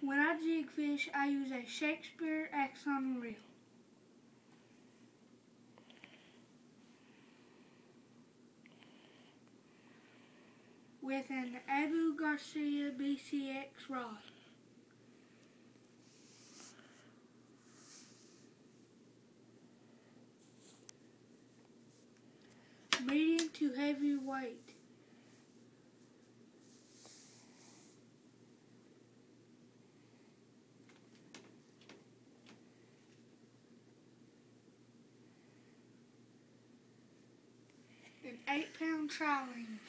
When I jig fish, I use a Shakespeare Axon reel. With an Abu Garcia BCX rod. Medium to heavy weight. An 8-pound trolling.